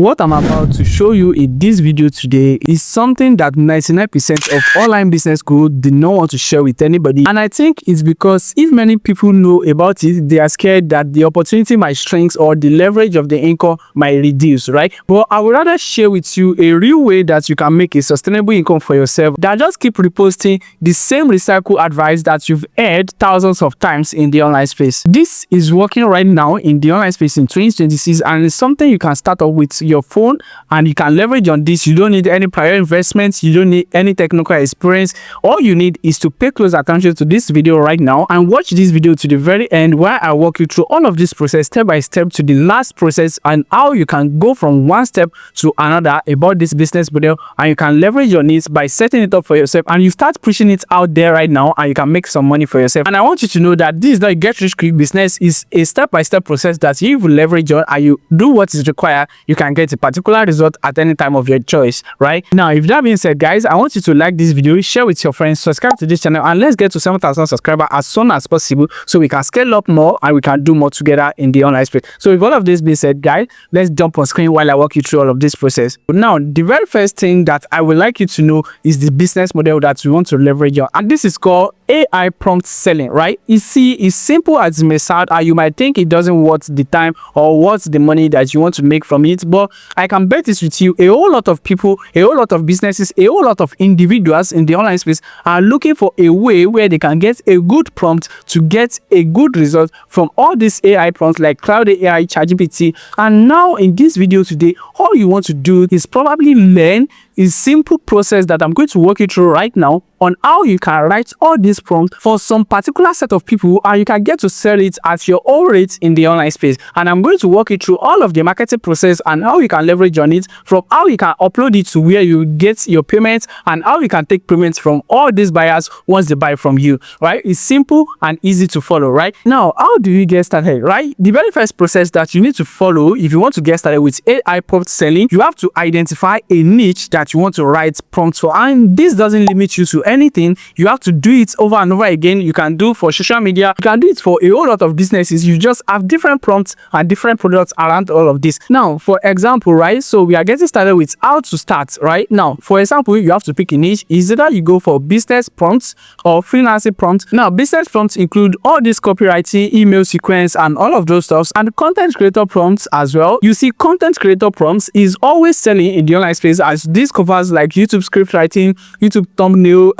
What I'm about to show you in this video today is something that 99% of online business guru do not want to share with anybody, and I think it's because if many people know about it, they are scared that the opportunity might shrink or the leverage of the income might reduce, right? But I would rather share with you a real way that you can make a sustainable income for yourself that just keep reposting the same recycle advice that you've heard thousands of times in the online space. This is working right now in the online space in 2026, and it's something you can start off with your phone and you can leverage on this. You don't need any prior investments, you don't need any technical experience. All you need is to pay close attention to this video right now and watch this video to the very end, where I walk you through all of this process step by step to the last process and how you can go from one step to another about this business model, and you can leverage your needs by setting it up for yourself and you start pushing it out there right now and you can make some money for yourself. And I want you to know that this is not a get rich quick business. Is a step-by-step process that if you leverage on and you do what is required, you can get a particular result at any time of your choice, right? Now, if that being said, guys, I want you to like this video, share with your friends, subscribe to this channel, and let's get to 7,000 subscribers as soon as possible so we can scale up more and we can do more together in the online space. So with all of this being said, guys, let's jump on screen while I walk you through all of this process. Now, the very first thing that I would like you to know is the business model that we want to leverage on, and this is called AI prompt selling, right? You see, it's simple as it may sound, and you might think it doesn't worth the time or worth the money that you want to make from it, but I can bet this with you, a whole lot of people, a whole lot of businesses, a whole lot of individuals in the online space are looking for a way where they can get a good prompt to get a good result from all these AI prompts like Cloud AI, ChatGPT. And now in this video today, all you want to do is probably learn a simple process that I'm going to walk you through right now on how you can write all these prompts for some particular set of people and you can get to sell it at your own rate in the online space. And I'm going to walk you through all of the marketing process and how you can leverage on it, from how you can upload it to where you get your payments and how you can take payments from all these buyers once they buy from you, right? It's simple and easy to follow, right? Now, how do you get started, right? The very first process that you need to follow if you want to get started with AI prompt selling, you have to identify a niche that you want to write prompts for, and this doesn't limit you to anything. You have to do it over and over again. You can do for social media, you can do it for a whole lot of businesses. You just have different prompts and different products around all of this. Now, for example, right, so we are getting started with how to start right now. For example, you have to pick a niche. Is either you go for business prompts or freelancing prompts. Now, business prompts include all this copywriting, email sequence, and all of those stuffs, and content creator prompts as well. You see, content creator prompts is always selling in the online space, as this covers like YouTube script writing, YouTube thumbnail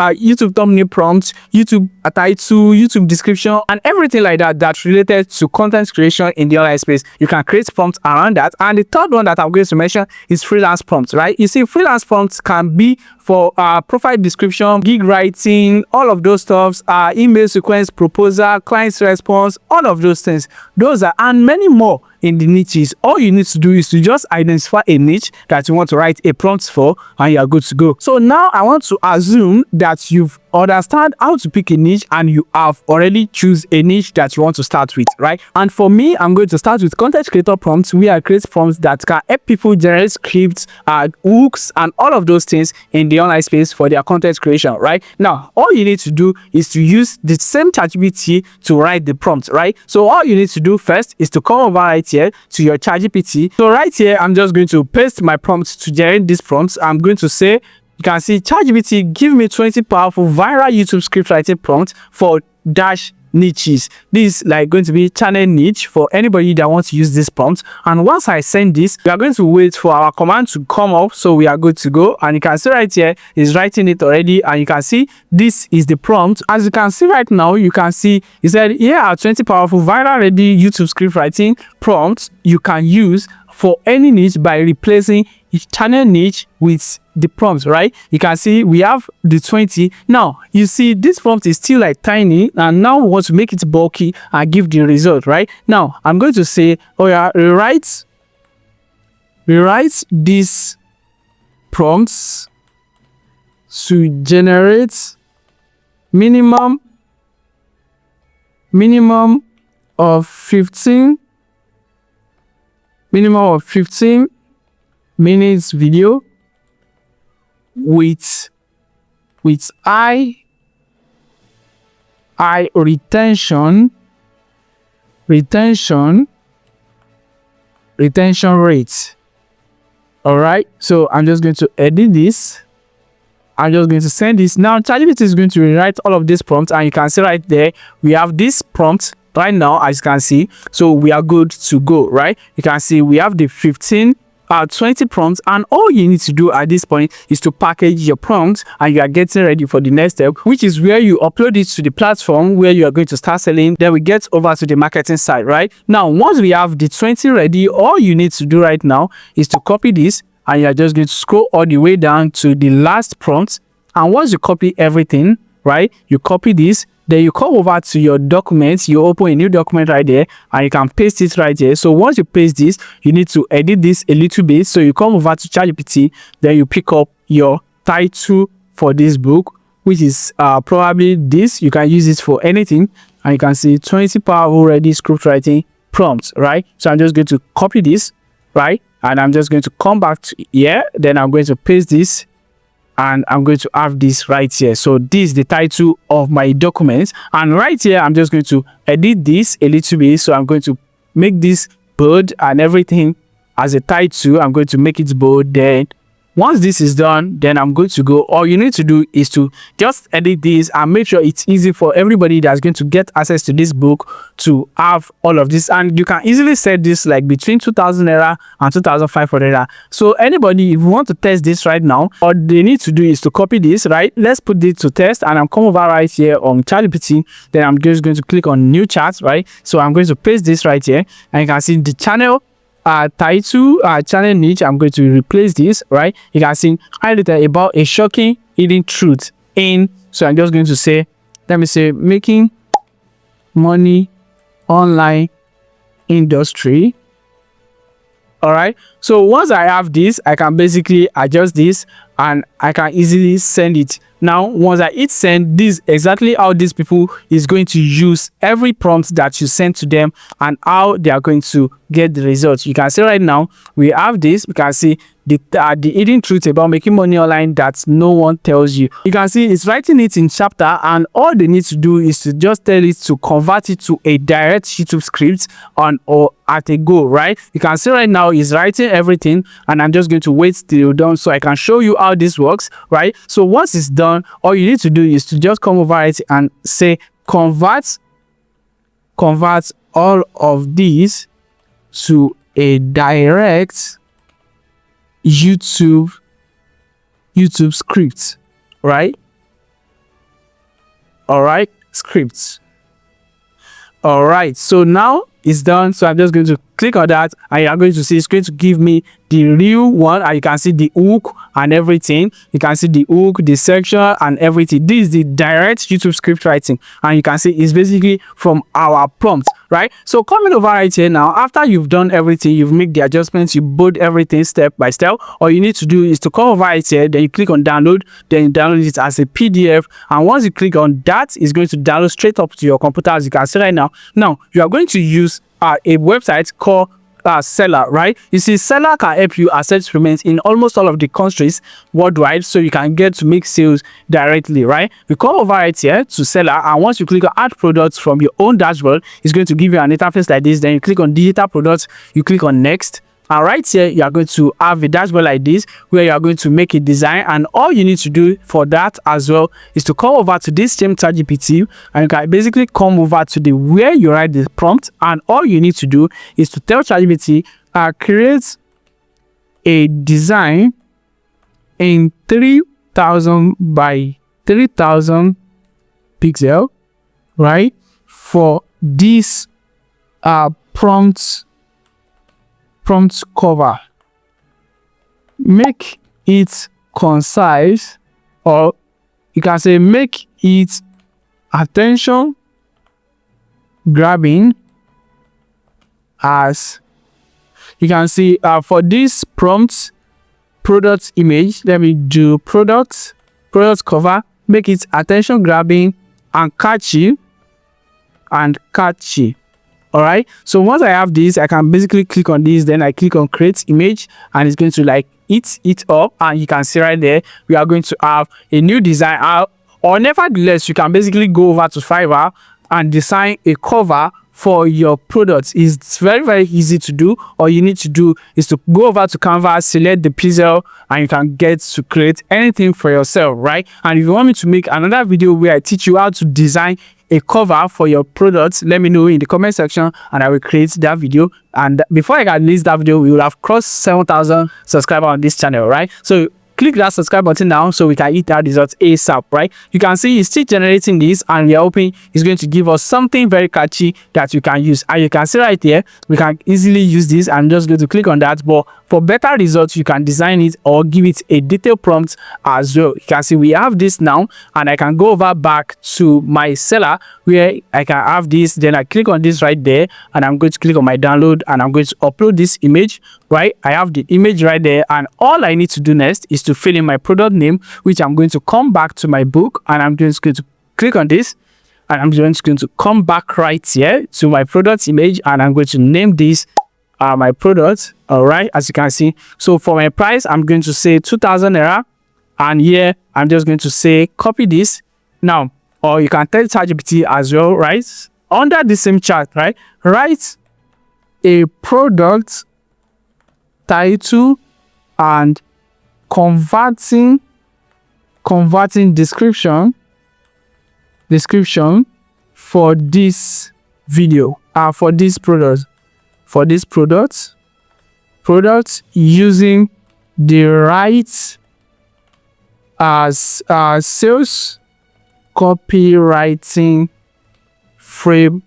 prompts, YouTube title, YouTube description, and everything like that that's related to content creation in the online space. You can create prompts around that. And the third one that I'm going to mention is freelance prompts, right? You see, freelance prompts can be for profile description, gig writing, all of those stuffs, email sequence, proposal, client's response, all of those things. Those are, and many more in the niches. All you need to do is to just identify a niche that you want to write a prompt for and you are good to go. So now I want to assume that you've understand how to pick a niche and you have already choose a niche that you want to start with, right? And for me, I'm going to start with content creator prompts, where I create prompts that can help people generate scripts, hooks, and all of those things in the online space for their content creation, right? Now, all you need to do is to use the same ChatGPT to write the prompt, right? So all you need to do first is to come over right here to your ChatGPT. So right here, I'm just going to paste my prompts to generate these prompts. I'm going to say, you can see ChatGPT, give me 20 powerful viral YouTube script writing prompts for dash niches. This is like going to be channel niche for anybody that wants to use this prompt. And once I send this, we are going to wait for our command to come up, so we are good to go. And you can see right here is writing it already, and you can see this is the prompt. As you can see right now, you can see it said here are 20 powerful viral ready YouTube script writing prompts you can use for any niche by replacing each channel niche with the prompts, right? You can see we have the 20. Now you see this prompt is still like tiny, and now we want to make it bulky and give the result, right? Now I'm going to say, oh yeah, rewrite these prompts to generate minimum of 15 minutes video with high retention rate. All right, so I'm just going to edit this. I'm just going to send this. Now ChatGPT is going to rewrite all of these prompts, and you can see right there we have this prompt right now, as you can see. So we are good to go, right? You can see we have the 20 prompts, and all you need to do at this point is to package your prompts, and you are getting ready for the next step, which is where you upload it to the platform where you are going to start selling. Then we get over to the marketing side. Right now, once we have the 20 ready, all you need to do right now is to copy this, and you're just going to scroll all the way down to the last prompt. And once you copy everything, right, you copy this, then you come over to your documents, you open a new document right there, and you can paste it right here. So once you paste this, you need to edit this a little bit. So you come over to ChatGPT, then you pick up your title for this book, which is probably this. You can use this for anything, and you can see 20 powerful ready script writing prompts, right? So I'm just going to copy this, right, and I'm just going to come back to here, then I'm going to paste this, and I'm going to have this right here. So this is the title of my document, and right here I'm just going to edit this a little bit. So I'm going to make this bold and everything as a title. I'm going to make it bold. Then once this is done, then I'm going to go. All you need to do is to just edit this and make sure it's easy for everybody that's going to get access to this book to have all of this. And you can easily set this like between 2,000 naira and 2,500 naira. So anybody, if you want to test this right now, all they need to do is to copy this, right? Let's put this to test, and I'm come over right here on ChatGPT. Then I'm just going to click on new chat, right? So I'm going to paste this right here, and you can see the channel title, channel niche. I'm going to replace this, right? You can see highlighted about a shocking hidden truth in. So I'm just going to say, let me say, making money online industry. All right, so once I have this, I can basically adjust this, and I can easily send it. Now once I hit send, this is exactly how these people is going to use every prompt that you send to them, and how they are going to get the results. You can see right now we have this. We can see the hidden truth about making money online that no one tells you. You can see it's writing it in chapter, and all they need to do is to just tell it to convert it to a direct YouTube script on or at a go, right? You can see right now it's writing everything, and I'm just going to wait till you're done so I can show you how this works, right? So once it's done, all you need to do is to just come over it and say convert all of these to a direct YouTube script, right? All right, scripts. All right, so now it's done. So I'm just going to click on that, and you're going to see it's going to give me the real one, and you can see the hook and everything. You can see the hook, the section and everything. This is the direct YouTube script writing, and you can see it's basically from our prompt, right? So coming over right here now, after you've done everything, you've made the adjustments, you build everything step by step, all you need to do is to come over right here, then you click on download, then you download it as a PDF, and once you click on that, it's going to download straight up to your computer, as you can see right now. Now you are going to use a website called Seller, right? You see, Seller can help you accept payments in almost all of the countries worldwide, so you can get to make sales directly, right? We come over right here to Seller, and once you click on add products from your own dashboard, it's going to give you an interface like this. Then you click on digital products, you click on next, and right here you are going to have a dashboard like this where you are going to make a design, and all you need to do for that as well is to come over to this same ChatGPT, and you can basically come over to the where you write the prompt, and all you need to do is to tell ChatGPT create a design in 3000 by 3000 pixel, right, for this prompt cover. Make it concise, or you can say make it attention grabbing. As you can see, for this prompt product image, let me do product cover, make it attention grabbing and catchy. All right, so once I have this, I can basically click on this, then I click on create image, and it's going to like eat it up, and you can see right there we are going to have a new design. Or nevertheless, you can basically go over to Fiverr and design a cover for your products. It's very, very easy to do. All you need to do is to go over to Canva, select the pixel, and you can get to create anything for yourself, right? And if you want me to make another video where I teach you how to design a cover for your products, let me know in the comment section and I will create that video. And before I can release that video, we will have crossed 7,000 subscribers on this channel, right? So click that subscribe button now so we can hit that result ASAP, right? You can see it's still generating this, and we are hoping it's going to give us something very catchy that you can use. And you can see right here, we can easily use this and just go to click on that. But for better results, you can design it or give it a detailed prompt as well. You can see we have this now, and I can go over back to my seller where I can have this. Then I click on this right there, and I'm going to click on my download, and I'm going to upload this image, right? I have the image right there, and all I need to do next is to fill in my product name, which I'm going to come back to my book, and I'm just going to click on this, and I'm just going to come back right here to my product image, and I'm going to name this my product. All right, as you can see. So for my price, I'm going to say 2,000 naira, and here I'm just going to say copy this now. Or you can tell ChatGPT as well, right? Under the same chart, right? Write a product title and converting description for this video, for this product using the right as sales copywriting framework.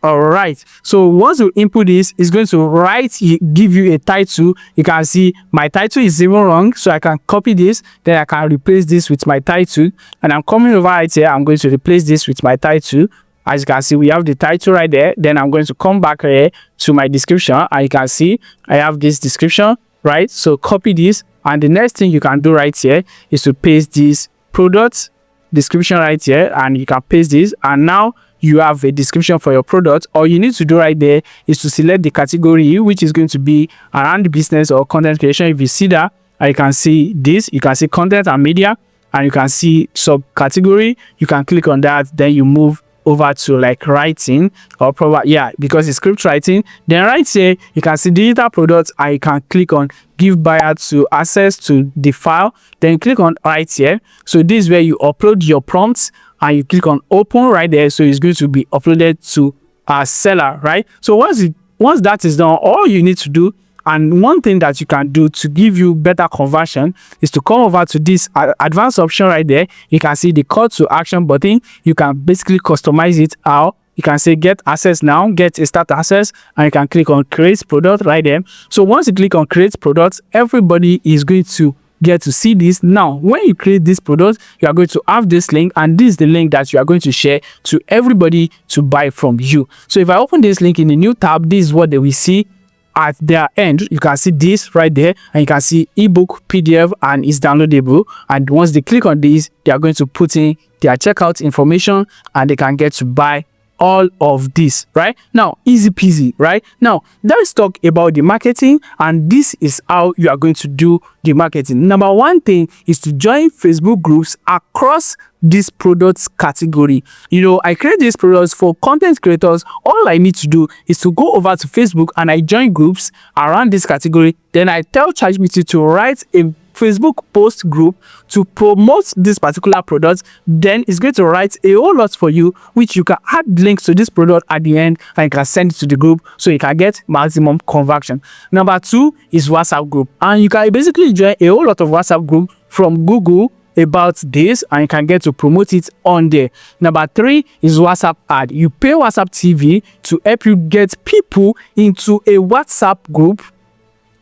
All right, so once you input this, it's going to give you a title. You can see my title is even wrong, so I can copy this, then I can replace this with my title, and I'm coming over right here. I'm going to replace this with my title. As you can see, we have the title right there. Then I'm going to come back here to my description, and you can see I have this description, right? So copy this, and the next thing you can do right here is to paste this product description right here, and you can paste this, and now you have a description for your product. All you need to do right there is to select the category, which is going to be around business or content creation. If you see that, you can see this, you can see content and media, and you can see subcategory. You can click on that, then you move over to like writing, or probably, yeah, because it's script writing. Then right here you can see digital products, and you can click on give buyer to access to the file. Then click on right here. So this is where you upload your prompts, and you click on open right there. So it's going to be uploaded to our seller, right? So once that is done, all you need to do, and one thing that you can do to give you better conversion, is to come over to this advanced option right there. You can see the call to action button. You can basically customize it out. You can say get access now, get a start access, and you can click on create product right there. So once you click on create product, everybody is going to get to see this. Now when you create this product, you are going to have this link, and this is the link that you are going to share to everybody to buy from you. So if I open this link in a new tab, this is what they will see at their end. You can see this right there, and you can see ebook, PDF, and it's downloadable. And once they click on this, they are going to put in their checkout information, and they can get to buy all of this right now. Easy peasy, right? Now let's talk about the marketing, and this is how you are going to do the marketing. Number one thing is to join Facebook groups across this products category. You know, I create these products for content creators. All I need to do is to go over to Facebook, and I join groups around this category. Then I tell ChatGPT to write a Facebook post group to promote this particular product. Then it's going to write a whole lot for you, which you can add links to this product at the end, and you can send it to the group so you can get maximum conversion. Number two is WhatsApp group, and you can basically join a whole lot of WhatsApp group from Google about this, and you can get to promote it on there. Number three is WhatsApp ad. You pay WhatsApp TV to help you get people into a WhatsApp group,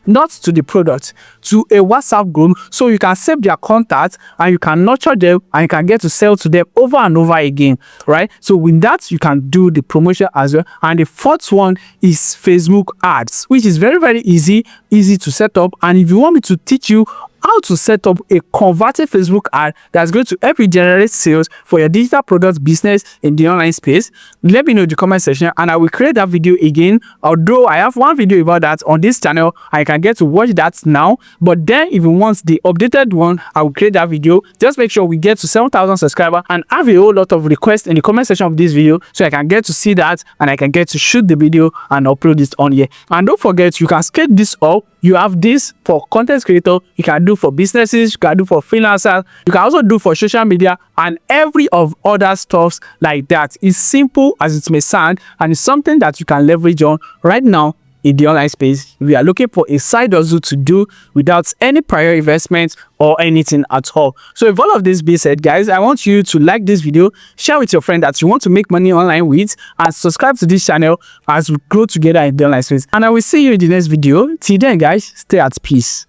not to the product, to a WhatsApp group, so you can save their contacts, and you can nurture them, and you can get to sell to them over and over again, right? So with that, you can do the promotion as well. And the fourth one is Facebook ads, which is very, very easy to set up. And if you want me to teach you how to set up a converted Facebook ad that's going to help you generate sales for your digital product business in the online space. Let me know in the comment section and I will create that video again. Although I have one video about that on this channel, I can get to watch that now. But then if you want the updated one, I will create that video. Just make sure we get to 7,000 subscribers and have a whole lot of requests in the comment section of this video so I can get to see that and I can get to shoot the video and upload it on here. And don't forget, you can scale this up. You have this for content creator, you can do for businesses, you can do for freelancers, you can also do for social media and every of other stuffs like that. It's simple as it may sound and it's something that you can leverage on right now in the online space. We are looking for a side hustle to do without any prior investment or anything at all. So if all of this being said, guys, I want you to like this video, share with your friend that you want to make money online with, and subscribe to this channel as we grow together in the online space. And I will see you in the next video. Till then, guys, stay at peace.